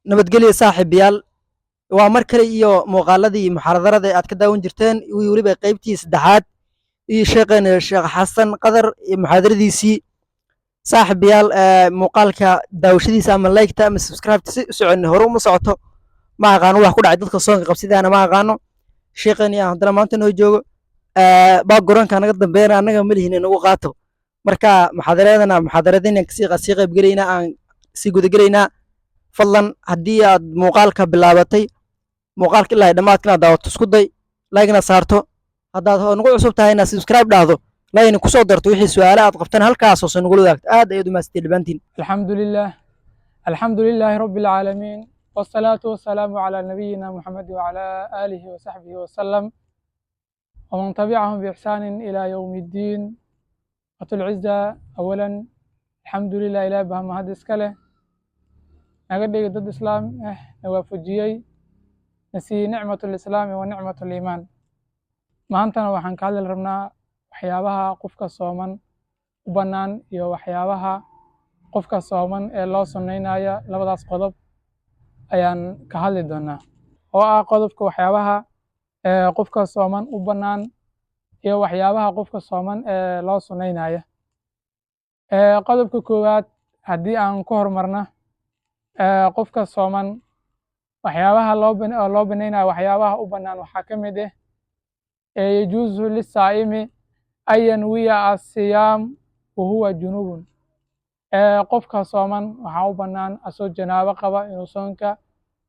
nabadgelyo saaxiibayaal waa mar kale iyo muuqaaladii muxaadarada aad ka daawan jirteen weliba qaybtii saddexaad iyo sheekheena sheekh xasan qadar iyo muxaadaradiisii saaxiibayaal muuqaalka daawashadiisa ama liketa ama subscribe si u socon hore uma socoto ma aqaano wax ku dhacay dadka soonka qabsidaana ma aqaano sheekheeni aan haddana maanta noo joogo backgroundka naga dambeeyana annaga malihin nagu qaato marka muxaadaradina kasii qayb gelaynaa aan sii gudagelaynaa fadlan haddii aad muuqaalka bilaabatay muuqaalka ilaa dhammaadka inaad daawato isku day like-na saarto haddaad nagu cusub tahay inaad subscribe dhahdo like-na kusoo darto wixii su'aale aad qabtaan halkaas hoose nagula wadaagto aad ayaad u mahadsantiin dhammaantiin الحمد لله رب العالمين والصلاة والسلام على نبينا محمد وعلى آله وصحبه وسلم ومن تبعهم بإحسان إلى يوم الدين. العزة أولا الحمد لله إله بهم هذا إسكاله نقدر ضد الإسلام نوافجيي نسي نعمة الإسلام ونعمة الإيمان ما أنتنا وحن كهذا الرمنا وحيابها قفك الصومن وبنان يو وحيابها قفك الصومن الله سنينا يا لبضاس قضب أيان كهذا الدنا قضبك وحيابها قفك الصومن وبنان يو وحيابها قفك الصومن الله سنينا يا قضبك كوات هدي أن كهر مرنا qofka sooman waxyaabaha loo banaynaya waxyaabaha u bannaan waxaa ka mid ah yajuusu lisaa'imi an yanwiya asiyaam wahuwa junubun qofka sooman waxaa u bannaan asoo janaabo qaba inuu soonka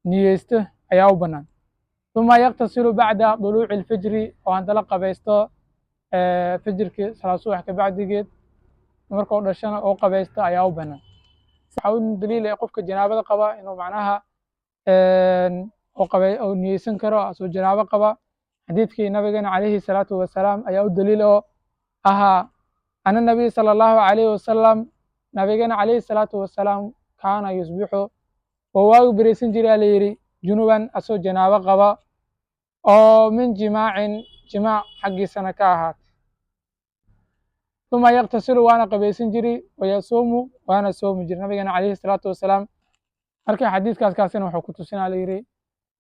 niyeysto ayaa u bannaan uma yaqtasilu bacda duluuci alfijri oo haddana qabaysto fijirkii salaad subax ka bacdigeed markuu dhashana oo qabaysto ayaa u bannaan waxaa daliil qofka janaabada qaba inuu macnaha oo niyeysan karo asoo janaabo qaba xadiidkii nabigeena calayhi salaatu wasalaam ayaa u daliil oo ahaa ana nabiy sala allahu calayhi wasalam nabigeena calayhi salaatu wasalaam kaana yusbixu oo waagu bereysan jiraa layidhi junuban asoo janaabo qaba oo min jimaacin jimaac xaggiisana ka ahaatay uma yaqtasilu waana qabaysan jiri wayasuumu waana soomi jiri nabigeena calayhi salaatu wasalaam marka xadiiskaasina wuxuu ku tusinaa layidhi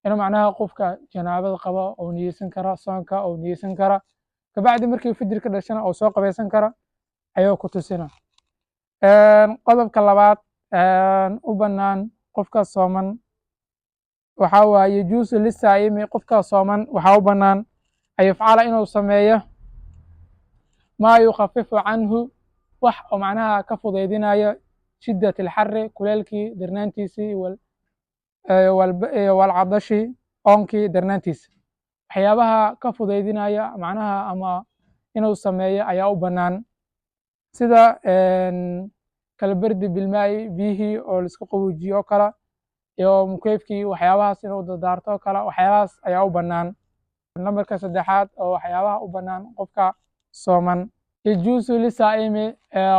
inuu macnaha qofka janaabada qaba oo niyeysan kara soonka oo niyeysan kara kabacdi markii fijirka dhashana oo soo qabaysan kara ayuu ku tusina qodobka labaad u bannaan qofka sooman waxaa waaye yajuusu lisaa'imi qofka sooman waxaa u bannaan an yafcala inuu sameeyo maa yukhafifu canhu wax oo macnaha ka fudaydinayo shiddat alxarri kuleelkii darnaantiisii walcadashi oonkii darnaantiisa waxyaabaha ka fudaydinaya macnaha ama inuu sameeyo ayaa u bannaan sida kalbardi bilmaa'i biyihii oo laisku qaboojiyo oo kale iyo mukeyfkii waxyaabahaas inuu dadaarto oo kale waxyaabahaas ayaa u bannaan nambarka saddexaad oo waxyaabaha u bannaan qofka sooman yajuusu lisaa'imi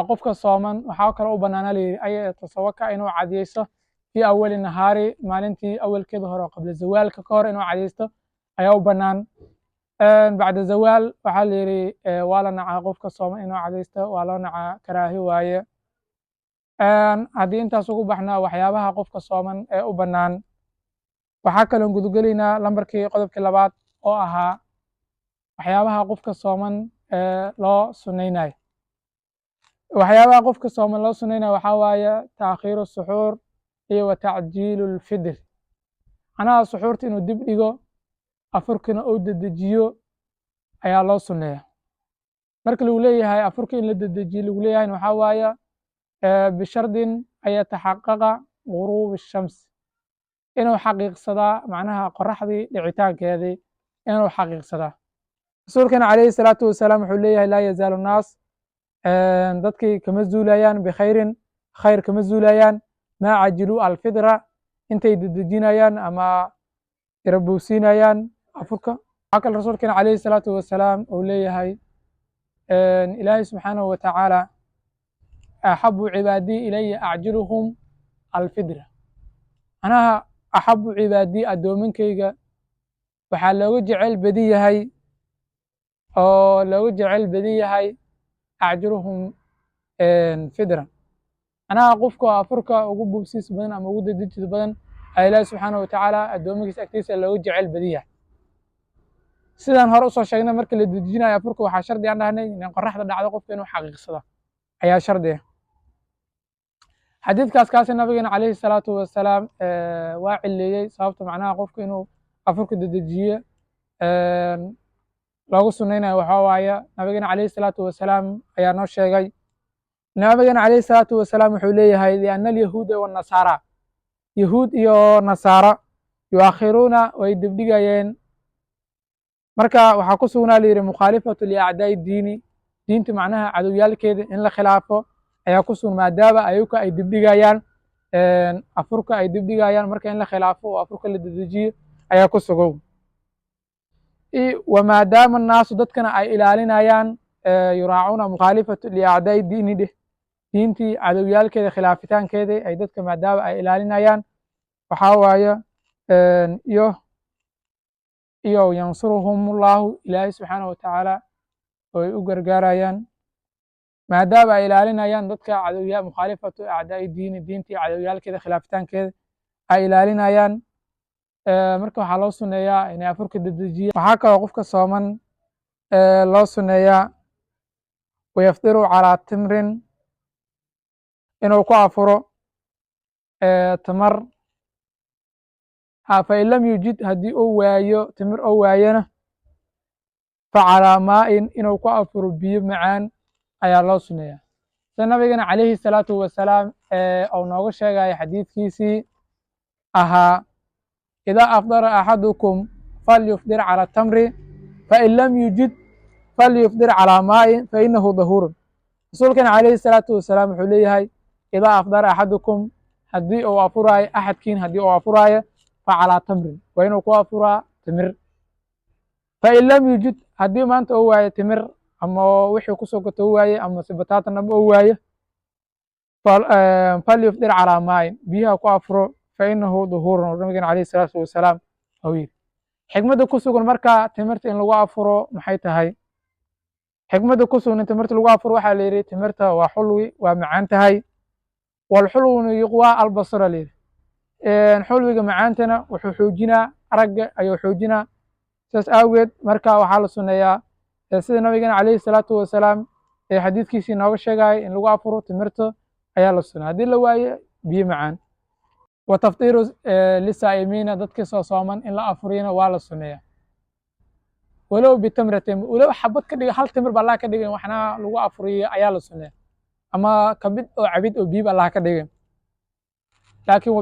qofka sooman waxaa kale u bannaana layidhi ay tasawaka inuu cadiyeysto fii awali nahaari maalintii awalkeeda hore oo qabla zawaalka ka hor inuu cadiyeysto ayaa u bannaan bacda zawaal waxaa layidhi waa la nacaa qofka sooman inuu cadiyeysto waa loo nacaa karaahi waaye haddii intaas ugu baxnaa waxyaabaha qofka sooman ee u bannaan waxaa kaloon gudugelaynaa lambarkii qodobkii labaad oo ahaa waxyaabaha qofka sooman loo sunaynayo waxyaabaha qofka sooman loo sunaynayo waxaa waaye taakhiiru suxuur iyo wa tacjiilu lfidr macnaha suxuurta inuu dib dhigo afurkina uu dedejiyo ayaa loo suneeya marka lagu leeyahay afurka in la dedejiyo lagu leeyahayna waxaa waaye bishardin an yataxaqaqa guruub الshams inuu xaqiiqsadaa macnaha qoraxdii dhicitaankeedii inuu xaqiiqsadaa rasuulkana calayhi salaatu wasalaam wuxuu leeyahay laa yazaalu naas dadkii kama zuulayaan bikhayrin khayr kama zuulayaan maa cajiluu alfidra intay dedejinayaan ama yarabowsiinayaan afurka waxaa kale rasuulkana calayhi salaatu wasalaam uu leeyahay ilaahay subxaanahu watacaala axabu cibaadii ilaya acjiluhum alfidra macnaha axabu cibaadii addoominkayga waxaa looga jecel badan yahay oo looga jecel badan yahay acjiluhum fidra macnaha qofka afurka ugu bubsiis badan ama ugu dedejid badan ilaahi subxaanahu watacaala addoomigiisa agtiisa loogu jecel badiya sidaan hore usoo sheegnay marka la dejinayo afurka waxaa shardi aan dhahnay in qoraxda dhacdo qofka inuu xaqiiqsado ayaa shardi ah xadiidkaas kaasi nabigeena calayhi salaatu wasalaam waa cileeyey sababta macnaha qofka inuu afurka dedejiyo loogu sunnaynayo waxaa waaye nabigeena calayhi salaatu wasalaam ayaa noo sheegay nabigeena calayhi salaatu wasalaam wuxuu leeyahay lianna alyahuuda wannasaara yahuud iyo nasaara yuakhiruuna way dibdhigayeen marka waxaa ku sugnaa layidhi mukhaalifatu liacdaa'i diini diinta macnaha cadowyaalkeeda in la khilaafo ayaa ku sugan maadaama ayuka ay dibdhigayaan afurka ay dibdhigayaan marka in la khilaafo oo afurka la dedejiyo ayaa ku sugow wamaadaama annaasu dadkana ay ilaalinayaan yuraacuuna mukhaalifatu liacdaa'i diini dheh diintii cadowyaalkeeda khilaafitaankeeda ay dadka maadaama ay ilaalinayaan waxaa waaye iyo yansuruhumullahu ilaahay subxaanahu watacaala oo ay u gargaarayaan maadaama ay ilaalinayaan dadka mukhaalifatu acdaa'i diini diintii cadowyaalkeeda khilaafitaankeeda ay ilaalinayaan marka waxaa loo sunneeyaa inay afurka dedejiya waxaa kaloo qofka sooman loo sunneeyaa wayafdiru calaa timrin inuu ku afuro tamar fain lam yujid haddii uu waayo timir oo waayana facalaa maa'in inuu ku afuro biyo macaan ayaa loo sunneeyaa sida nabigeena calayhi salaatu wasalaam ou nooga sheegaya xadiidkiisii ahaa idaa afdara axadukum falyufdir cala tamri fain lam yujid falyufdir calaa maa'in fainahu dahuurun rasuulkeena calayhi salaatu wasalaam wuxuu leeyahay idaa afdara axadukum haddii uu afuraayo axadkiin haddii uu afuraayo facalaa tamrin waa inuu ku afuraa timir fain lam yujid haddii maanta uu waayo timir ama wixii kusoo gato u waaye ama sibataatan ama u waayo falyufdir calaa maa'in biyaha ku afuro fainahu duhuurun nabigeena calayhi salaatu wasalaam ou yidhi xikmadda ku sugan marka timirta in lagu afuro maxay tahay xikmadda ku sugan in timirta lagu afuro waxaa la yidhi timirta waa xulwi waa macaan tahay walxulwuna yuqwaa albasara layidhi xulwiga macaantana wuxuu xoojinaa aragga ayuu xoojinaa saas awgeed marka waxaa la sunneeyaa sida nabigeena calayhi salaatu wasalaam ee xadiidkiisii nooga sheegaya in lagu afuro timirta ayaa la sunneeya haddii la waayo biyo macaan wa tafdiiru lisaa'imiina dadkii soo sooman in la afuriyana waa la sunneeyaa walow bitamratin walow xabad ka dhiga hal timir ba allah ka dhigan waxna lagu afuriyo ayaa la sunneeya ama kamid oo cabid oo biib allah ka dhigan laakiin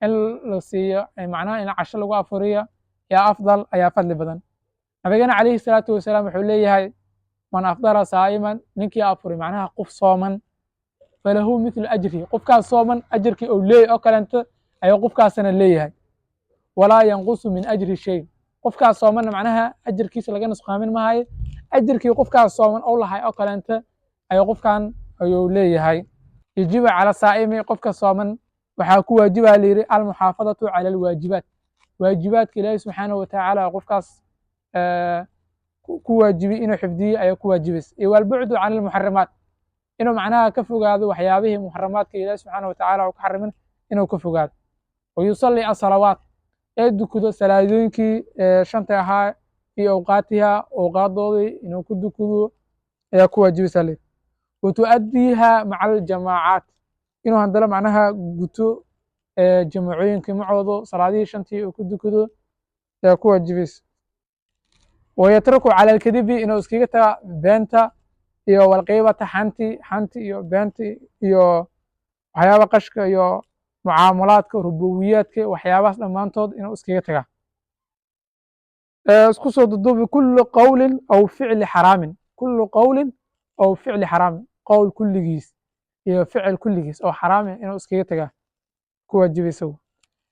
in la siiyo macnaha in casho lagu afuriyo yaa afdal ayaa fadli badan nabigeena calayhi salaatu wasalaam wuxuu leeyahay man afdara saa'iman ninkii afuri macnaha qof sooman falahu mithlu ajrihi qofkaas sooman ajirkii ou leeyahy oo kalento ayuu qofkaasna leeyahay walaa yanqusu min ajri shay qofkaas soomanna macnaha ajirkiisa laga nusqaamin mahayo ajirkii qofkaas sooman ou lahay oo kalento ayuu qofkan ayuu leeyahay yajibu cala saa'imi qofka sooman waxaa ku waajiba la yidhi almuxaafadatu cala alwaajibaat waajibaadka ilaahi subxaanahu watacaala qofkaas ku waajibi inuu xifdiyo ayaa ku waajibaysa iyo walbucdu can almuxarimaat inuu macnaha ka fogaado waxyaabihii muxaramaadka ilaahi subxaanahu watacaala uu ka xarimin inuu ka fogaado wayusalli asalawaat ee dukudo salaadooyinkii shanta ahaa iyo awqaatiha awqaadoodii inuu ku dukudo ayaa ku waajibaysa le watu'addiiha maca aljamaacaat inuu haddana macnaha guto jamacooyinkii macoodo salaadihii shantii uu ku dukudo ayaa ku waajibaysa wayatruku cala alkadibi inuu iskaga taga beenta iyo walqiibata xanti iyo beenti iyo waxyaaba qashka iyo mucaamalaadka rubuwiyaadka waxyaabahaas dhammaantood inuu iskaga taga isku soo duduubi kullu qowlin aw ficli xaraamin kullu qowlin aw ficli xaraamin qowl kulligiis iyo ficil kulligiis oo xaraami inuu iskaga taga ku waajibaysa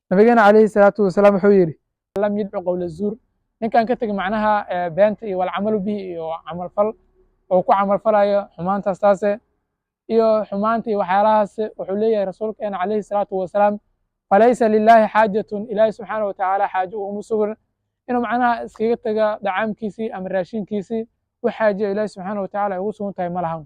nabigeena calayhi salaatu wasalaam wuxuu yidhi lam yadcu qowla zuur ninkan ka tegi macnaha beenta iyo walcamalu bihi iyo camalfal oo ku camalfalayo xumaantaas taase iyo xumaanta iyo waxyaalahaas wuxuu leeyahay rasuulkeena calayhi salaatu wasalaam falaysa lilaahi xaajatun ilaahi subxaana watacaala xaajo uguma sugan inuu macnaha iskaga taga dacaamkiisii ama raashinkiisii wax xaajo ilaahi subxaana watacaala ay ugu sugan tahay ma lahan